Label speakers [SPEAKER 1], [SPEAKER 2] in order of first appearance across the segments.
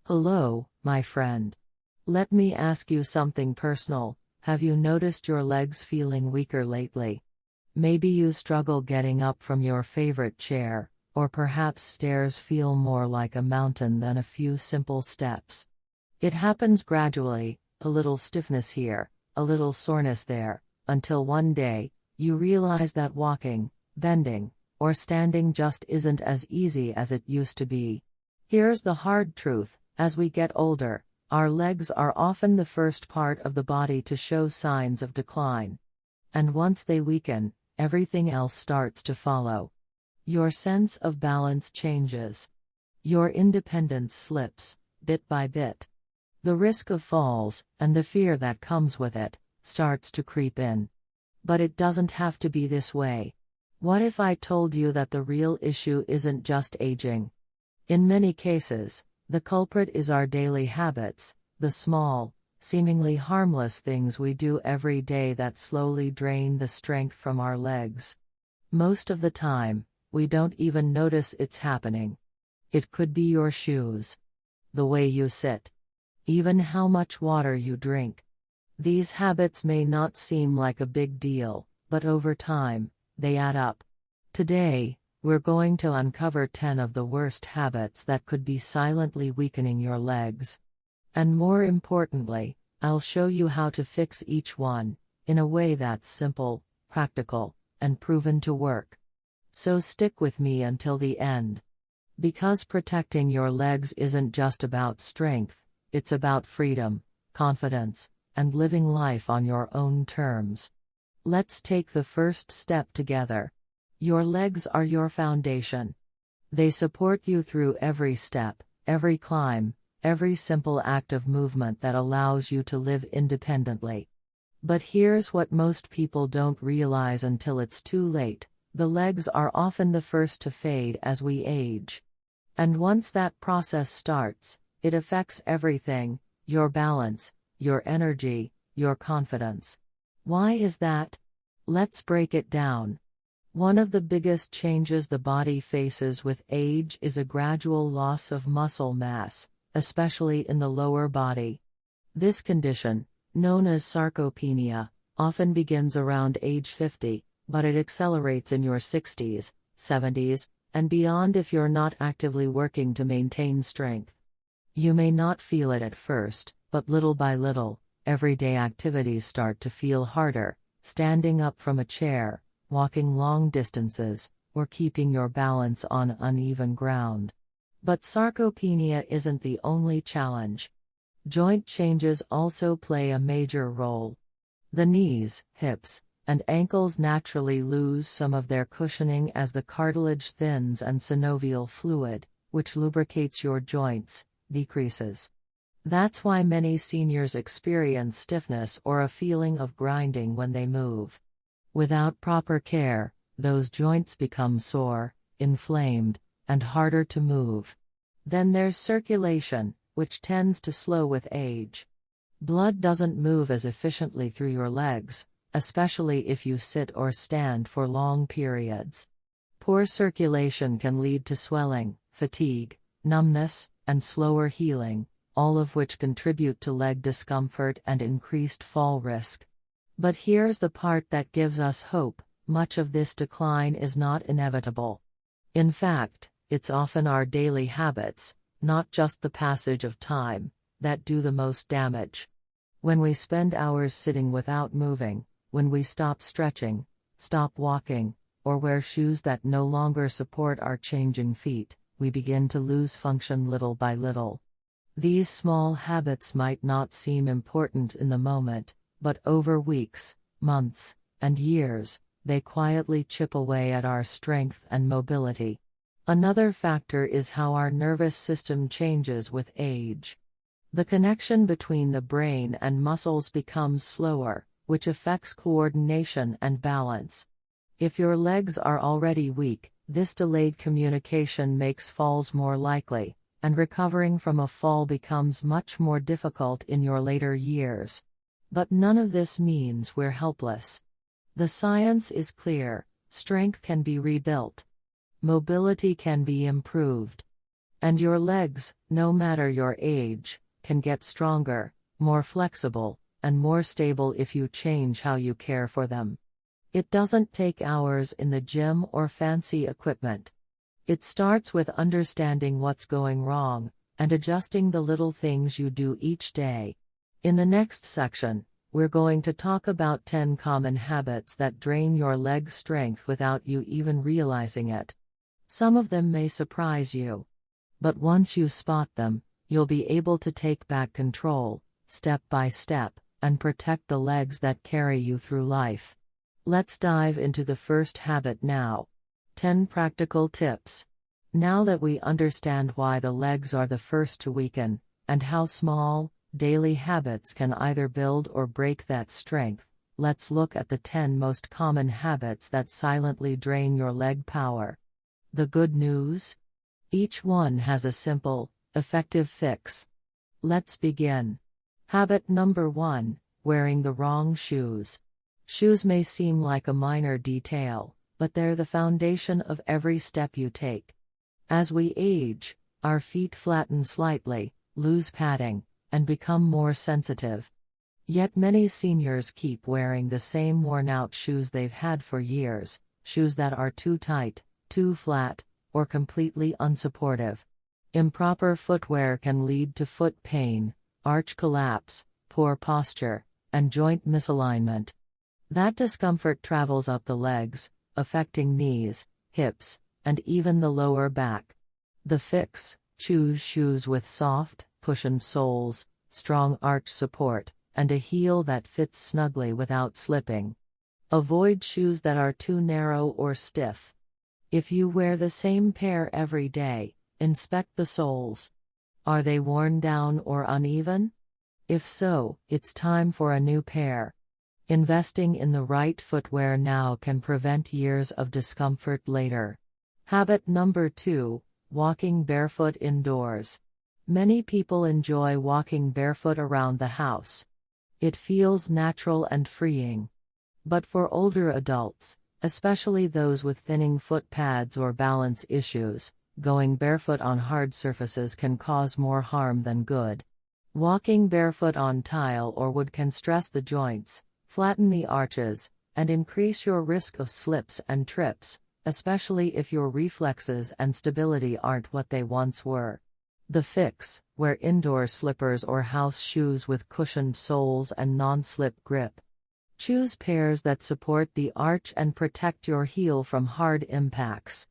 [SPEAKER 1] Hello, my friend. Let me ask you something personal. Have you noticed your legs feeling weaker lately? Maybe you struggle getting up from your favorite chair, or perhaps stairs feel more like a mountain than a few simple steps. It happens gradually, a little stiffness here, a little soreness there, until one day, you realize that walking, bending, or standing just isn't as easy as it used to be. Here's the hard truth. As we get older, our legs are often the first part of the body to show signs of decline. And once they weaken, everything else starts to follow. Your sense of balance changes. Your independence slips, bit by bit. The risk of falls, and the fear that comes with it, starts to creep in. But it doesn't have to be this way. What if I told you that the real issue isn't just aging? In many cases, the culprit is our daily habits, the small, seemingly harmless things we do every day that slowly drain the strength from our legs. Most of the time, we don't even notice it's happening. It could be your shoes, the way you sit, even how much water you drink. These habits may not seem like a big deal, but over time, they add up. Today, we're going to uncover 10 of the worst habits that could be silently weakening your legs. And more importantly, I'll show you how to fix each one, in a way that's simple, practical, and proven to work. So stick with me until the end. Because protecting your legs isn't just about strength, it's about freedom, confidence, and living life on your own terms. Let's take the first step together. Your legs are your foundation. They support you through every step, every climb, every simple act of movement that allows you to live independently. But here's what most people don't realize until it's too late: the legs are often the first to fade as we age. And once that process starts, it affects everything: your balance, your energy, your confidence. Why is that? Let's break it down. One of the biggest changes the body faces with age is a gradual loss of muscle mass, especially in the lower body. This condition, known as sarcopenia, often begins around age 50, but it accelerates in your 60s, 70s, and beyond if you're not actively working to maintain strength. You may not feel it at first, but little by little, everyday activities start to feel harder: standing up from a chair, walking long distances, or keeping your balance on uneven ground. But sarcopenia isn't the only challenge. Joint changes also play a major role. The knees, hips, and ankles naturally lose some of their cushioning as the cartilage thins and synovial fluid, which lubricates your joints, decreases. That's why many seniors experience stiffness or a feeling of grinding when they move. Without proper care, those joints become sore, inflamed, and harder to move. Then there's circulation, which tends to slow with age. Blood doesn't move as efficiently through your legs, especially if you sit or stand for long periods. Poor circulation can lead to swelling, fatigue, numbness, and slower healing, all of which contribute to leg discomfort and increased fall risk. But here's the part that gives us hope: much of this decline is not inevitable. In fact, it's often our daily habits, not just the passage of time, that do the most damage. When we spend hours sitting without moving, when we stop stretching, stop walking, or wear shoes that no longer support our changing feet, we begin to lose function little by little. These small habits might not seem important in the moment, but over weeks, months, and years, they quietly chip away at our strength and mobility. Another factor is how our nervous system changes with age. The connection between the brain and muscles becomes slower, which affects coordination and balance. If your legs are already weak, this delayed communication makes falls more likely, and recovering from a fall becomes much more difficult in your later years. But none of this means we're helpless. The science is clear: strength can be rebuilt. Mobility can be improved. And your legs, no matter your age, can get stronger, more flexible, and more stable if you change how you care for them. It doesn't take hours in the gym or fancy equipment. It starts with understanding what's going wrong, and adjusting the little things you do each day. In the next section, we're going to talk about 10 common habits that drain your leg strength without you even realizing it. Some of them may surprise you. But once you spot them, you'll be able to take back control, step by step, and protect the legs that carry you through life. Let's dive into the first habit now. 10 practical tips. Now that we understand why the legs are the first to weaken, and how small, daily habits can either build or break that strength, let's look at the 10 most common habits that silently drain your leg power. The good news? Each one has a simple, effective fix. Let's begin. Habit number 1, wearing the wrong shoes. Shoes may seem like a minor detail, but they're the foundation of every step you take. As we age, our feet flatten slightly, lose padding, and become more sensitive. Yet many seniors keep wearing the same worn-out shoes they've had for years, shoes that are too tight, too flat, or completely unsupportive. Improper footwear can lead to foot pain, arch collapse, poor posture, and joint misalignment. That discomfort travels up the legs, affecting knees, hips, and even the lower back. The fix: choose shoes with soft, cushioned soles, strong arch support, and a heel that fits snugly without slipping. Avoid shoes that are too narrow or stiff. If you wear the same pair every day, inspect the soles. Are they worn down or uneven? If so, it's time for a new pair. Investing in the right footwear now can prevent years of discomfort later. Habit number 2, walking barefoot indoors. Many people enjoy walking barefoot around the house. It feels natural and freeing. But for older adults, especially those with thinning foot pads or balance issues, going barefoot on hard surfaces can cause more harm than good. Walking barefoot on tile or wood can stress the joints, flatten the arches, and increase your risk of slips and trips, especially if your reflexes and stability aren't what they once were. The fix: wear indoor slippers or house shoes with cushioned soles and non-slip grip. Choose pairs that support the arch and protect your heel from hard impacts.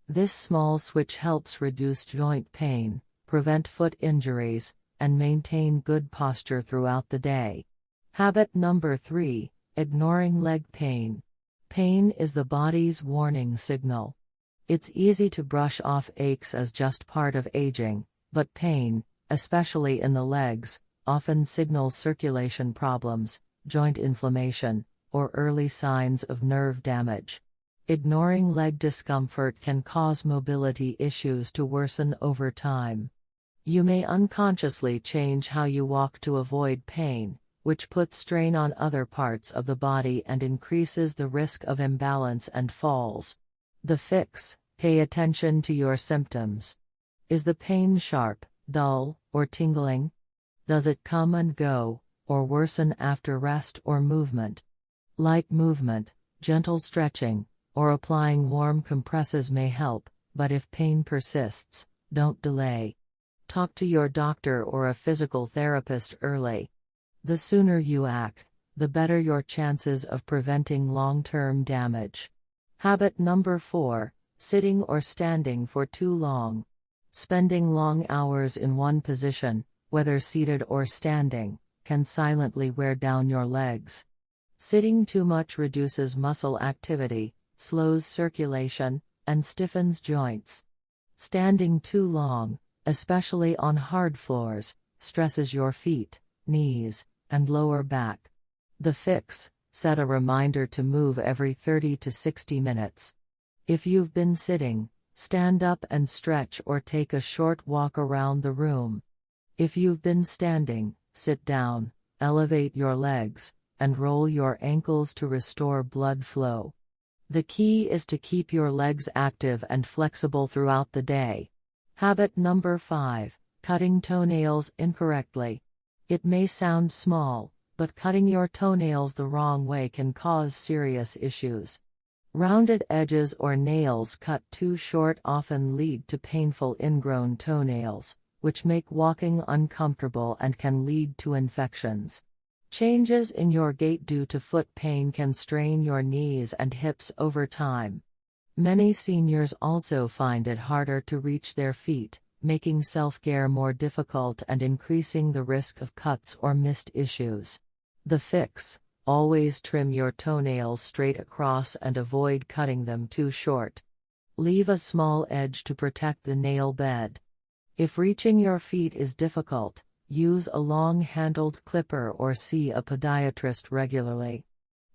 [SPEAKER 1] This small switch helps reduce joint pain, prevent foot injuries, and maintain good posture throughout the day. Habit number 3, ignoring leg pain. Pain is the body's warning signal. It's easy to brush off aches as just part of aging, but pain, especially in the legs, often signals circulation problems, joint inflammation, or early signs of nerve damage. Ignoring leg discomfort can cause mobility issues to worsen over time. You may unconsciously change how you walk to avoid pain, which puts strain on other parts of the body and increases the risk of imbalance and falls. The fix: pay attention to your symptoms. Is the pain sharp, dull, or tingling? Does it come and go, or worsen after rest or movement? Light movement, gentle stretching, or applying warm compresses may help, but if pain persists, don't delay. Talk to your doctor or a physical therapist early. The sooner you act, the better your chances of preventing long-term damage. Habit number 4, sitting or standing for too long. Spending long hours in one position, whether seated or standing, can silently wear down your legs. Sitting too much reduces muscle activity, slows circulation, and stiffens joints. Standing too long, especially on hard floors, stresses your feet, knees, and lower back. The fix: set a reminder to move every 30 to 60 minutes. If you've been sitting, stand up and stretch or take a short walk around the room. If you've been standing, sit down, elevate your legs, and roll your ankles to restore blood flow. The key is to keep your legs active and flexible throughout the day. Habit number 5. Cutting toenails incorrectly. It may sound small, but cutting your toenails the wrong way can cause serious issues. Rounded edges or nails cut too short often lead to painful ingrown toenails, which make walking uncomfortable and can lead to infections. Changes in your gait due to foot pain can strain your knees and hips over time. Many seniors also find it harder to reach their feet, making self-care more difficult and increasing the risk of cuts or missed issues. The fix: always trim your toenails straight across and avoid cutting them too short. Leave a small edge to protect the nail bed. If reaching your feet is difficult, use a long-handled clipper or see a podiatrist regularly.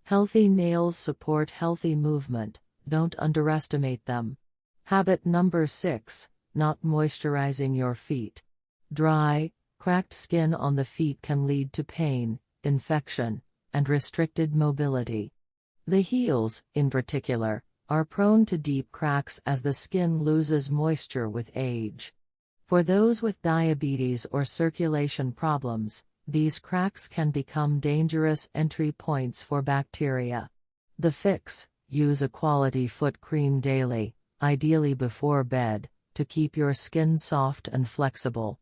[SPEAKER 1] Healthy nails support healthy movement, don't underestimate them. Habit number 6. Not moisturizing your feet. Dry, cracked skin on the feet can lead to pain, infection, and restricted mobility. The heels, in particular, are prone to deep cracks as the skin loses moisture with age. For those with diabetes or circulation problems, these cracks can become dangerous entry points for bacteria. The fix: use a quality foot cream daily, ideally before bed, to keep your skin soft and flexible.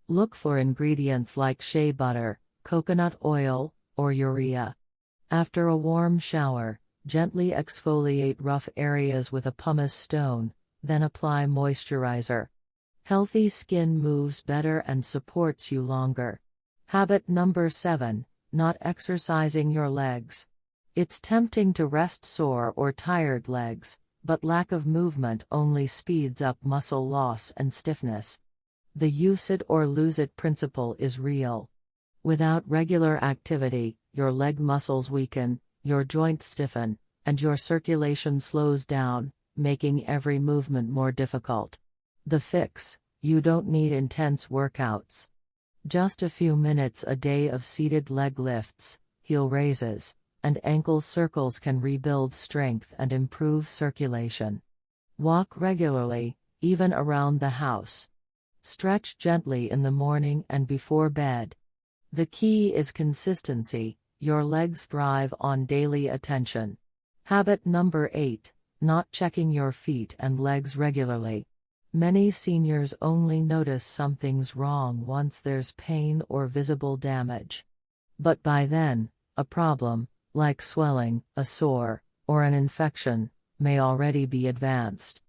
[SPEAKER 1] Look for ingredients like shea butter, coconut oil, or urea. After a warm shower, gently exfoliate rough areas with a pumice stone, then apply moisturizer. Healthy skin moves better and supports you longer. Habit number 7. Not exercising your legs. It's tempting to rest sore or tired legs, but lack of movement only speeds up muscle loss and stiffness. The use it or lose it principle is real. Without regular activity, your leg muscles weaken, your joints stiffen, and your circulation slows down, making every movement more difficult. The fix: you don't need intense workouts. Just a few minutes a day of seated leg lifts, heel raises, and ankle circles can rebuild strength and improve circulation. Walk regularly, even around the house. Stretch gently in the morning and before bed. The key is consistency. Your legs thrive on daily attention. Habit number 8. Not checking your feet and legs regularly. Many seniors only notice something's wrong once there's pain or visible damage. But by then, a problem, like swelling, a sore, or an infection, may already be advanced.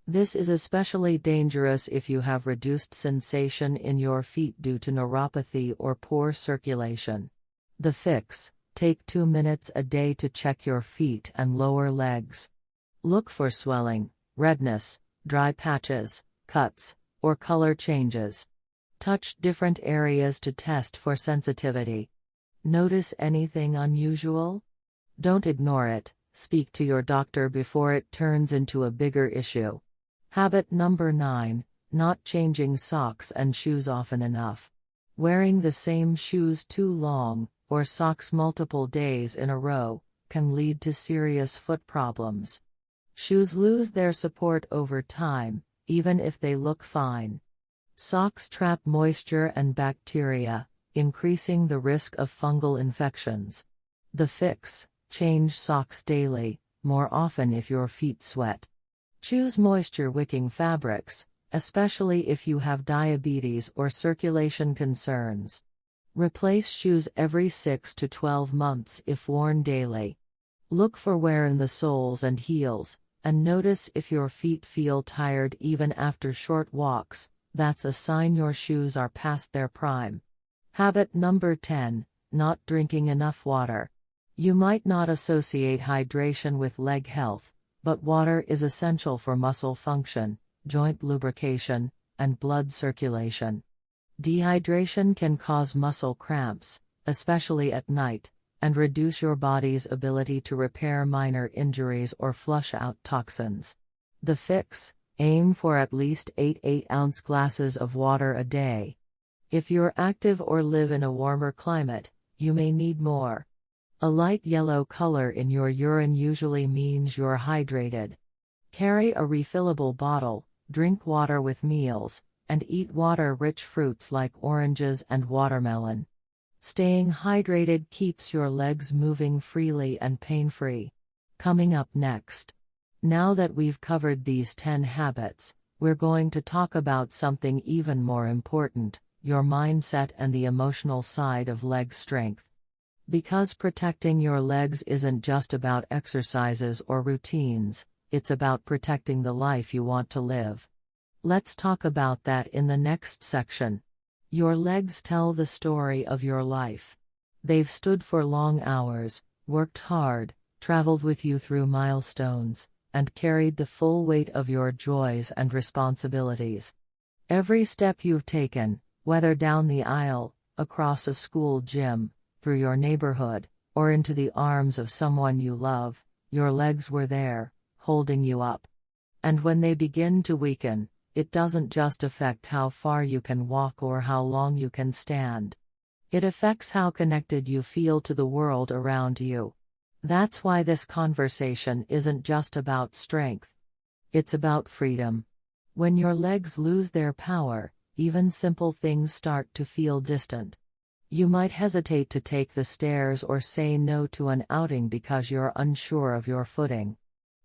[SPEAKER 1] This is especially dangerous if you have reduced sensation in your feet due to neuropathy or poor circulation. The fix: take 2 minutes a day to check your feet and lower legs. Look for swelling, redness, dry patches, cuts, or color changes. Touch different areas to test for sensitivity. Notice anything unusual? Don't ignore it, speak to your doctor before it turns into a bigger issue. Habit number 9. Not changing socks and shoes often enough. Wearing the same shoes too long, or socks multiple days in a row, can lead to serious foot problems. Shoes lose their support over time, even if they look fine. Socks trap moisture and bacteria, increasing the risk of fungal infections. The fix: change socks daily, more often if your feet sweat. Choose moisture-wicking fabrics, especially if you have diabetes or circulation concerns. Replace shoes every 6 to 12 months if worn daily. Look for wear in the soles and heels, and notice if your feet feel tired even after short walks. That's a sign your shoes are past their prime. Habit number 10. Not drinking enough water. You might not associate hydration with leg health, but water is essential for muscle function, joint lubrication, and blood circulation. Dehydration can cause muscle cramps, especially at night, and reduce your body's ability to repair minor injuries or flush out toxins. The fix: aim for at least 8 8-ounce glasses of water a day. If you're active or live in a warmer climate, you may need more. A light yellow color in your urine usually means you're hydrated. Carry a refillable bottle, drink water with meals, and eat water-rich fruits like oranges and watermelon. Staying hydrated keeps your legs moving freely and pain-free. Coming up next. Now that we've covered these 10 habits, we're going to talk about something even more important, your mindset and the emotional side of leg strength. Because protecting your legs isn't just about exercises or routines, it's about protecting the life you want to live. Let's talk about that in the next section. Your legs tell the story of your life. They've stood for long hours, worked hard, traveled with you through milestones, and carried the full weight of your joys and responsibilities. Every step you've taken, whether down the aisle, across a school gym, through your neighborhood, or into the arms of someone you love, your legs were there, holding you up. And when they begin to weaken, it doesn't just affect how far you can walk or how long you can stand. It affects how connected you feel to the world around you. That's why this conversation isn't just about strength. It's about freedom. When your legs lose their power, even simple things start to feel distant. You might hesitate to take the stairs or say no to an outing because you're unsure of your footing.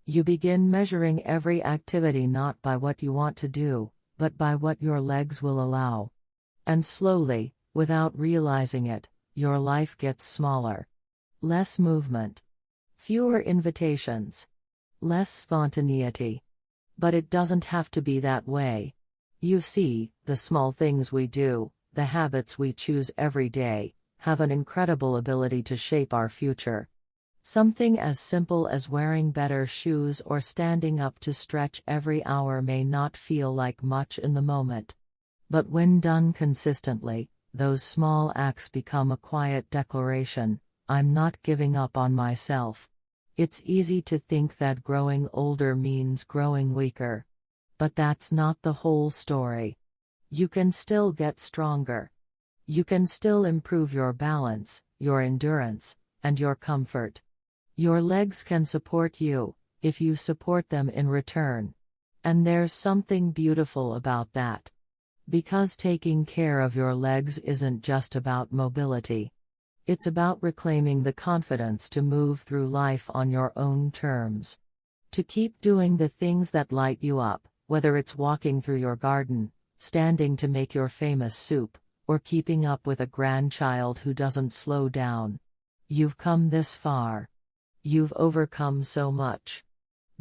[SPEAKER 1] You begin measuring every activity not by what you want to do, but by what your legs will allow. And slowly, without realizing it, your life gets smaller. Less movement. Fewer invitations. Less spontaneity. But it doesn't have to be that way. You see, the small things we do, the habits we choose every day, have an incredible ability to shape our future. Something as simple as wearing better shoes or standing up to stretch every hour may not feel like much in the moment. But when done consistently, those small acts become a quiet declaration, I'm not giving up on myself. It's easy to think that growing older means growing weaker. But that's not the whole story. You can still get stronger. You can still improve your balance, your endurance, and your comfort. Your legs can support you, if you support them in return. And there's something beautiful about that. Because taking care of your legs isn't just about mobility. It's about reclaiming the confidence to move through life on your own terms. To keep doing the things that light you up, whether it's walking through your garden, standing to make your famous soup, or keeping up with a grandchild who doesn't slow down. You've come this far. You've overcome so much.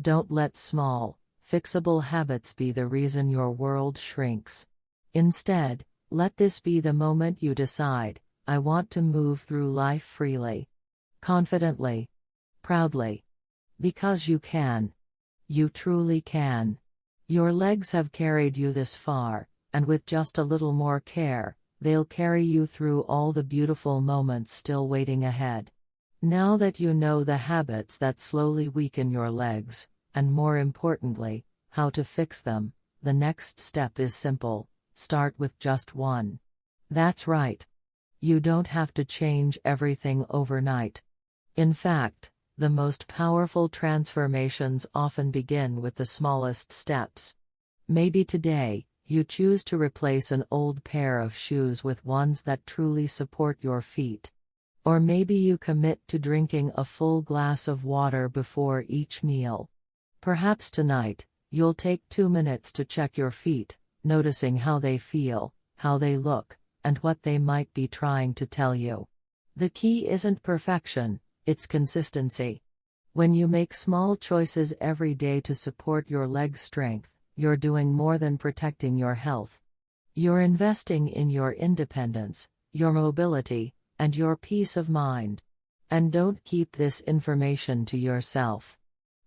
[SPEAKER 1] Don't let small, fixable habits be the reason your world shrinks. Instead, let this be the moment you decide, I want to move through life freely. Confidently. Proudly. Because you can. You truly can. Your legs have carried you this far, and with just a little more care, they'll carry you through all the beautiful moments still waiting ahead. Now that you know the habits that slowly weaken your legs, and more importantly, how to fix them, the next step is simple: start with just one. That's right. You don't have to change everything overnight. In fact, the most powerful transformations often begin with the smallest steps. Maybe today, you choose to replace an old pair of shoes with ones that truly support your feet. Or maybe you commit to drinking a full glass of water before each meal. Perhaps tonight, you'll take 2 minutes to check your feet, noticing how they feel, how they look, and what they might be trying to tell you. The key isn't perfection, it's consistency. When you make small choices every day to support your leg strength, you're doing more than protecting your health. You're investing in your independence, your mobility, and your peace of mind. And don't keep this information to yourself.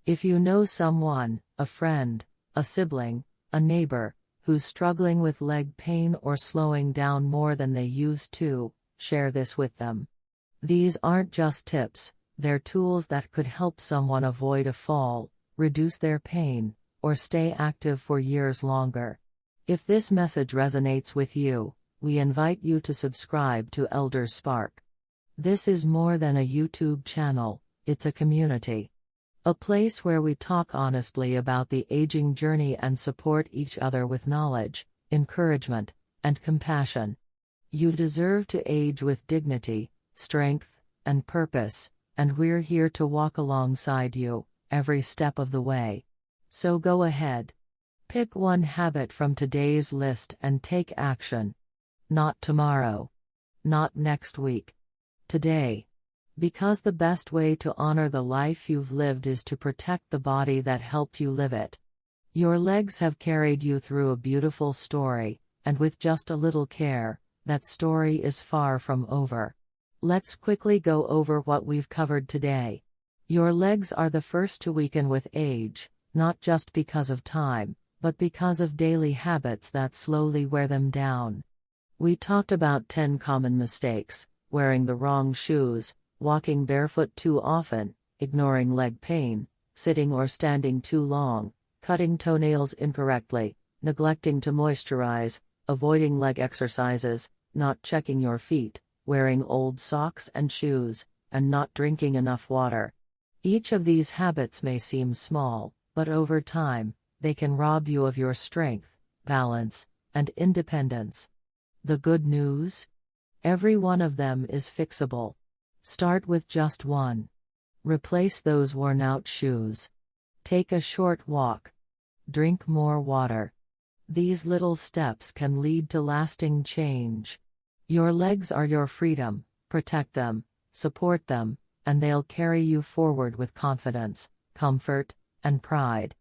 [SPEAKER 1] If you know someone, a friend, a sibling, a neighbor, who's struggling with leg pain or slowing down more than they used to, share this with them. These aren't just tips, they're tools that could help someone avoid a fall, reduce their pain, or stay active for years longer. If this message resonates with you, we invite you to subscribe to ElderSpark. This is more than a YouTube channel, it's a community. A place where we talk honestly about the aging journey and support each other with knowledge, encouragement, and compassion. You deserve to age with dignity, strength, and purpose, and we're here to walk alongside you, every step of the way. So go ahead. Pick one habit from today's list and take action. Not tomorrow. Not next week. Today. Because the best way to honor the life you've lived is to protect the body that helped you live it. Your legs have carried you through a beautiful story, and with just a little care, that story is far from over. Let's quickly go over what we've covered today. Your legs are the first to weaken with age, not just because of time, but because of daily habits that slowly wear them down. We talked about 10 common mistakes: wearing the wrong shoes, walking barefoot too often, ignoring leg pain, sitting or standing too long, cutting toenails incorrectly, neglecting to moisturize, avoiding leg exercises, not checking your feet, wearing old socks and shoes, and not drinking enough water. Each of these habits may seem small, but over time, they can rob you of your strength, balance, and independence. The good news? Every one of them is fixable. Start with just one. Replace those worn-out shoes. Take a short walk. Drink more water. These little steps can lead to lasting change. Your legs are your freedom. Protect them, support them, and they'll carry you forward with confidence, comfort, and pride.